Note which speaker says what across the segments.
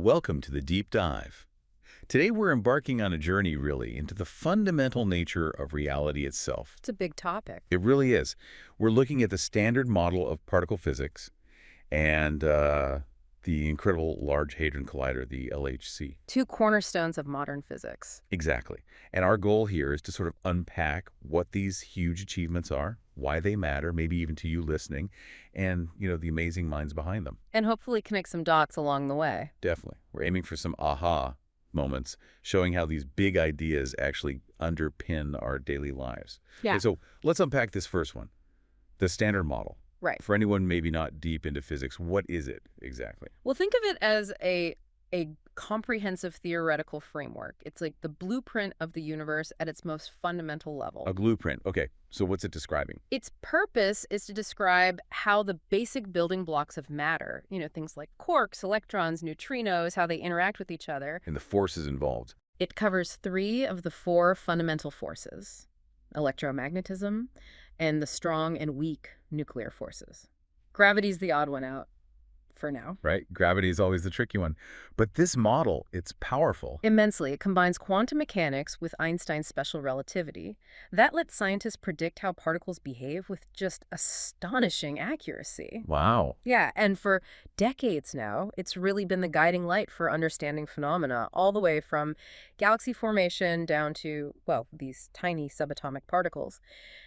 Speaker 1: Welcome to the Deep Dive. Today we're embarking on a journey, really, into the fundamental nature of reality itself.
Speaker 2: It's a big topic.
Speaker 1: It really is. We're looking at the standard model of particle physics and the incredible Large Hadron Collider, the LHC.
Speaker 2: Two cornerstones of modern physics.
Speaker 1: Exactly. And our goal here is to sort of unpack what these huge achievements are, why they matter, maybe even to you listening, and, the amazing minds behind them.
Speaker 2: And hopefully connect some dots along the way.
Speaker 1: Definitely. We're aiming for some aha moments, showing how these big ideas actually underpin our daily lives.
Speaker 2: Yeah.
Speaker 1: Okay, so let's unpack this first one, the standard model.
Speaker 2: Right.
Speaker 1: For anyone maybe not deep into physics, what is it exactly?
Speaker 2: Well, think of it as a comprehensive theoretical framework. It's like the blueprint of the universe at its most fundamental level.
Speaker 1: A blueprint. Okay, so what's it describing?
Speaker 2: Its purpose is to describe how the basic building blocks of matter, things like quarks, electrons, neutrinos, how they interact with each other.
Speaker 1: And the forces involved.
Speaker 2: It covers 3 of the 4 fundamental forces: electromagnetism and the strong and weak nuclear forces. Gravity's the odd one out for now.
Speaker 1: Right? Gravity is always the tricky one. But this model, it's powerful.
Speaker 2: Immensely. It combines quantum mechanics with Einstein's special relativity. That lets scientists predict how particles behave with just astonishing accuracy.
Speaker 1: Wow.
Speaker 2: Yeah, and for decades now, it's really been the guiding light for understanding phenomena, all the way from galaxy formation down to, these tiny subatomic particles.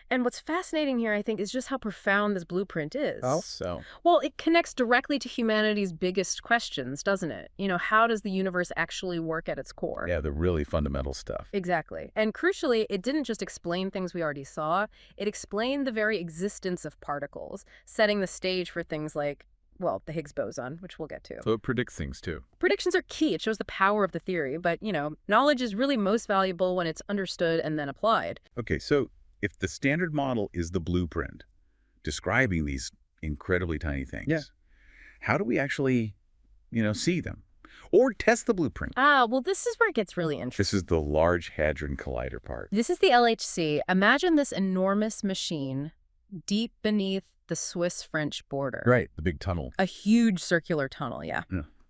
Speaker 2: And what's fascinating here, I think, is just how profound this blueprint is.
Speaker 1: How so?
Speaker 2: Well, it connects directly to humanity's biggest questions, doesn't it? How does the universe actually work at its core?
Speaker 1: Yeah, the really fundamental stuff.
Speaker 2: Exactly. And crucially, it didn't just explain things we already saw, it explained the very existence of particles, setting the stage for things like, the Higgs boson, which we'll get to.
Speaker 1: So it predicts things, too.
Speaker 2: Predictions are key. It shows the power of the theory, but, knowledge is really most valuable when it's understood and then applied.
Speaker 1: Okay, so if the standard model is the blueprint describing these incredibly tiny things, how do we actually, see them? Or test the blueprint?
Speaker 2: This is where it gets really interesting.
Speaker 1: This is the Large Hadron Collider part.
Speaker 2: This is the LHC. Imagine this enormous machine deep beneath the Swiss-French border.
Speaker 1: Right, the big tunnel.
Speaker 2: A huge circular tunnel,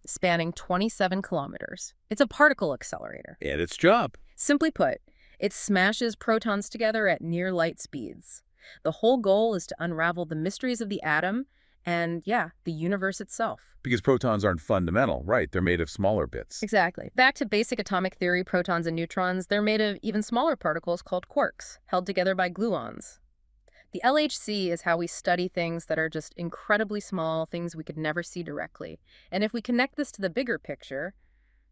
Speaker 2: spanning 27 kilometers. It's a particle accelerator.
Speaker 1: And its job.
Speaker 2: Simply put, it smashes protons together at near light speeds. The whole goal is to unravel the mysteries of the atom and, the universe itself.
Speaker 1: Because protons aren't fundamental, right? They're made of smaller bits.
Speaker 2: Exactly. Back to basic atomic theory, protons and neutrons, they're made of even smaller particles called quarks, held together by gluons. The LHC is how we study things that are just incredibly small, things we could never see directly. And if we connect this to the bigger picture,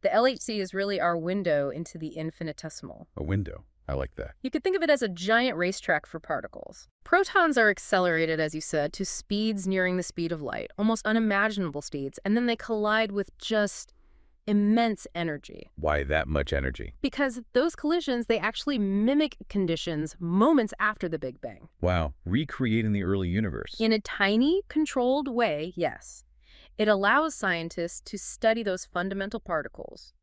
Speaker 2: the LHC is really our window into the infinitesimal.
Speaker 1: A window. I like that.
Speaker 2: You could think of it as a giant racetrack for particles. Protons are accelerated, as you said, to speeds nearing the speed of light, almost unimaginable speeds, and then they collide with just immense energy.
Speaker 1: Why that much energy?
Speaker 2: Because those collisions, they actually mimic conditions moments after the Big Bang.
Speaker 1: Wow, recreating the early universe.
Speaker 2: In a tiny, controlled way, yes. It allows scientists to study those fundamental particles,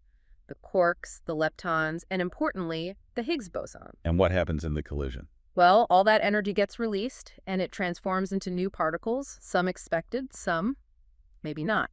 Speaker 2: the quarks, the leptons, and importantly, the Higgs boson.
Speaker 1: And what happens in the collision?
Speaker 2: Well, all that energy gets released, and it transforms into new particles, some expected, some maybe not.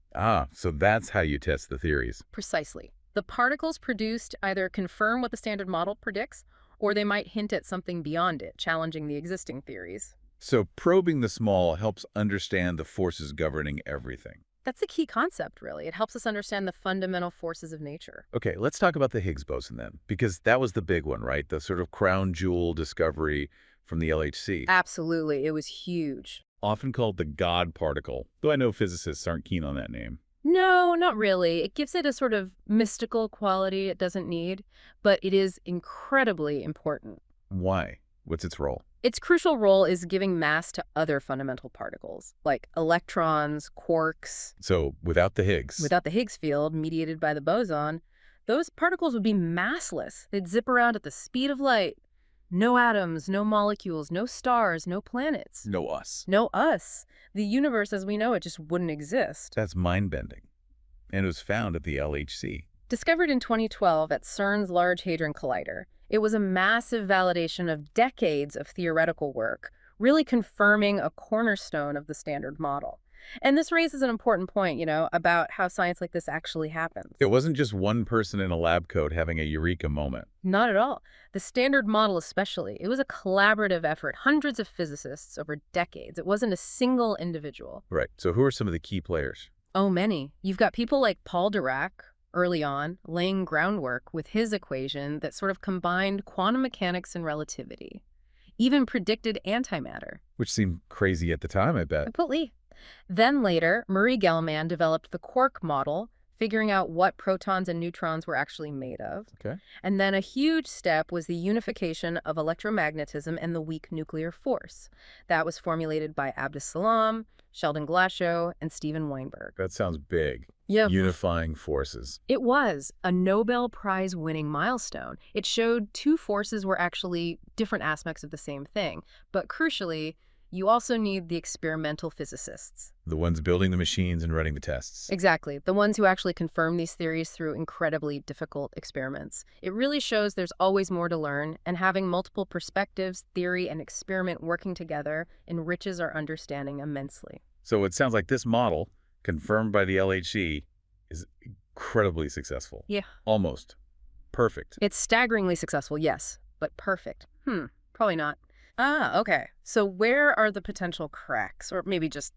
Speaker 1: So that's how you test the theories.
Speaker 2: Precisely. The particles produced either confirm what the standard model predicts, or they might hint at something beyond it, challenging the existing theories.
Speaker 1: So probing the small helps understand the forces governing everything.
Speaker 2: That's the key concept, really. It helps us understand the fundamental forces of nature.
Speaker 1: Okay, let's talk about the Higgs boson then, because that was the big one, right? The sort of crown jewel discovery from the LHC.
Speaker 2: Absolutely. It was huge.
Speaker 1: Often called the God particle, though I know physicists aren't keen on that name.
Speaker 2: No, not really. It gives it a sort of mystical quality it doesn't need, but it is incredibly important.
Speaker 1: Why? What's its role?
Speaker 2: Its crucial role is giving mass to other fundamental particles, like electrons, quarks.
Speaker 1: So without the Higgs?
Speaker 2: Without the Higgs field, mediated by the boson, those particles would be massless. They'd zip around at the speed of light. No atoms, no molecules, no stars, no planets.
Speaker 1: No us.
Speaker 2: No us. The universe as we know it just wouldn't exist.
Speaker 1: That's mind-bending. And it was found at the LHC.
Speaker 2: Discovered in 2012 at CERN's Large Hadron Collider, it was a massive validation of decades of theoretical work, really confirming a cornerstone of the standard model. And this raises an important point, about how science like this actually happens.
Speaker 1: It wasn't just one person in a lab coat having a eureka moment.
Speaker 2: Not at all. The Standard Model especially, it was a collaborative effort, hundreds of physicists over decades. It wasn't a single individual.
Speaker 1: Right. So who are some of the key players?
Speaker 2: Oh, many. You've got people like Paul Dirac, early on, laying groundwork with his equation that sort of combined quantum mechanics and relativity, even predicted antimatter.
Speaker 1: Which seemed crazy at the time, I bet.
Speaker 2: Completely. Then later, Murray Gell-Mann developed the quark model, figuring out what protons and neutrons were actually made of.
Speaker 1: Okay.
Speaker 2: And then a huge step was the unification of electromagnetism and the weak nuclear force. That was formulated by Abdus Salam, Sheldon Glashow, and Steven Weinberg.
Speaker 1: That sounds big.
Speaker 2: Yeah.
Speaker 1: Unifying forces.
Speaker 2: It was a Nobel Prize-winning milestone. It showed two forces were actually different aspects of the same thing. But crucially, you also need the experimental physicists.
Speaker 1: The ones building the machines and running the tests.
Speaker 2: Exactly. The ones who actually confirm these theories through incredibly difficult experiments. It really shows there's always more to learn, and having multiple perspectives, theory, and experiment working together enriches our understanding immensely.
Speaker 1: So it sounds like this model, confirmed by the LHC, is incredibly successful.
Speaker 2: Yeah.
Speaker 1: Almost. Perfect.
Speaker 2: It's staggeringly successful, yes, but perfect. Probably not. Okay. So where are the potential cracks, or maybe just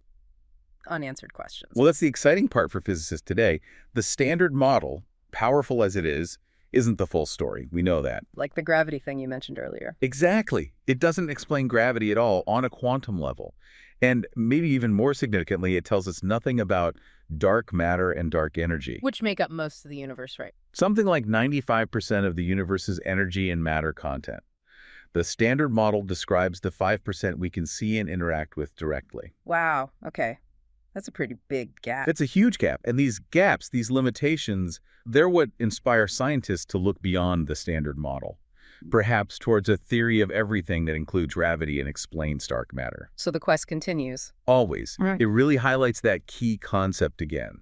Speaker 2: unanswered questions?
Speaker 1: Well, that's the exciting part for physicists today. The Standard Model, powerful as it is, isn't the full story. We know that.
Speaker 2: Like the gravity thing you mentioned earlier.
Speaker 1: Exactly. It doesn't explain gravity at all on a quantum level. And maybe even more significantly, it tells us nothing about dark matter and dark energy.
Speaker 2: Which make up most of the universe, right?
Speaker 1: Something like 95% of the universe's energy and matter content. The Standard Model describes the 5% we can see and interact with directly.
Speaker 2: Wow. Okay. That's a pretty big gap.
Speaker 1: It's a huge gap. And these gaps, these limitations, they're what inspire scientists to look beyond the Standard Model, perhaps towards a theory of everything that includes gravity and explains dark matter.
Speaker 2: So the quest continues.
Speaker 1: Always.
Speaker 2: Right.
Speaker 1: It really highlights that key concept again.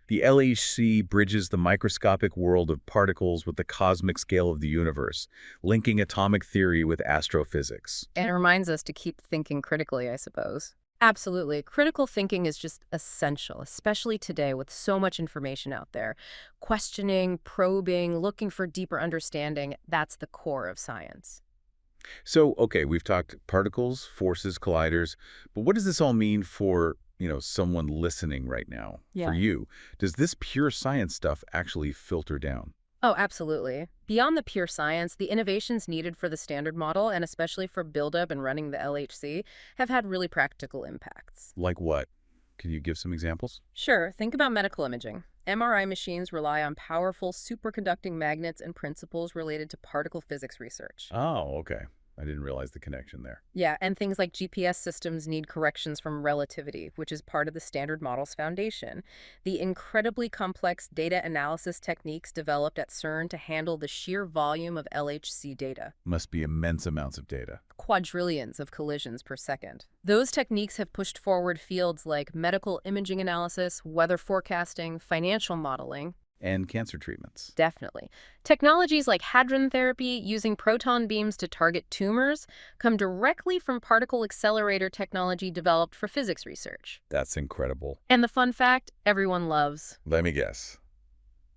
Speaker 1: The LHC bridges the microscopic world of particles with the cosmic scale of the universe, linking atomic theory with astrophysics.
Speaker 2: And it reminds us to keep thinking critically, I suppose. Absolutely. Critical thinking is just essential, especially today with so much information out there. Questioning, probing, looking for deeper understanding, that's the core of science.
Speaker 1: So, okay, we've talked particles, forces, colliders, but what does this all mean for, someone listening right now?
Speaker 2: Yeah.
Speaker 1: For you? Does this pure science stuff actually filter down?
Speaker 2: Oh, absolutely. Beyond the pure science, the innovations needed for the Standard Model, and especially for buildup and running the LHC, have had really practical impacts.
Speaker 1: Like what? Can you give some examples?
Speaker 2: Sure, think about medical imaging. MRI machines rely on powerful superconducting magnets and principles related to particle physics research.
Speaker 1: Oh, okay. I didn't realize the connection there.
Speaker 2: Yeah, and things like GPS systems need corrections from relativity, which is part of the Standard Model's foundation. The incredibly complex data analysis techniques developed at CERN to handle the sheer volume of LHC data.
Speaker 1: Must be immense amounts of data.
Speaker 2: Quadrillions of collisions per second. Those techniques have pushed forward fields like medical imaging analysis, weather forecasting, financial modeling.
Speaker 1: And cancer treatments.
Speaker 2: Definitely. Technologies like hadron therapy, using proton beams to target tumors, come directly from particle accelerator technology developed for physics research.
Speaker 1: That's incredible.
Speaker 2: And the fun fact everyone loves.
Speaker 1: Let me guess.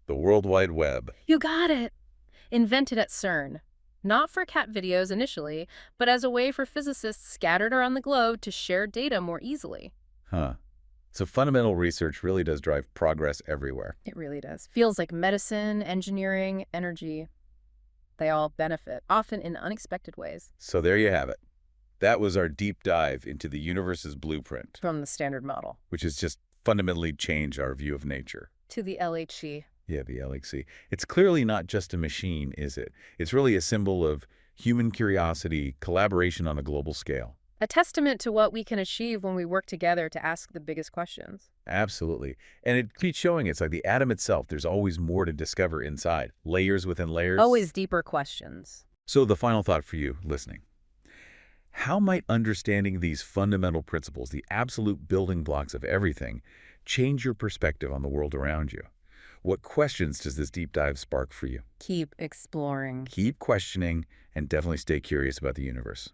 Speaker 1: The World Wide Web.
Speaker 2: You got it. Invented at CERN. Not for cat videos initially, but as a way for physicists scattered around the globe to share data more easily.
Speaker 1: Huh. So fundamental research really does drive progress everywhere.
Speaker 2: It really does. Fields like medicine, engineering, energy, they all benefit, often in unexpected ways.
Speaker 1: So there you have it. That was our deep dive into the universe's blueprint,
Speaker 2: From the Standard Model
Speaker 1: which has just fundamentally changed our view of nature.
Speaker 2: to the LHC.
Speaker 1: Yeah, the LHC. It's clearly not just a machine, is it? It's really a symbol of human curiosity, collaboration on a global scale.
Speaker 2: A testament to what we can achieve when we work together to ask the biggest questions.
Speaker 1: Absolutely. And it keeps showing it's like the atom itself. There's always more to discover inside. Layers within layers.
Speaker 2: Always deeper questions.
Speaker 1: So the final thought for you listening. How might understanding these fundamental principles, the absolute building blocks of everything, change your perspective on the world around you? What questions does this deep dive spark for you?
Speaker 2: Keep exploring.
Speaker 1: Keep questioning and definitely stay curious about the universe.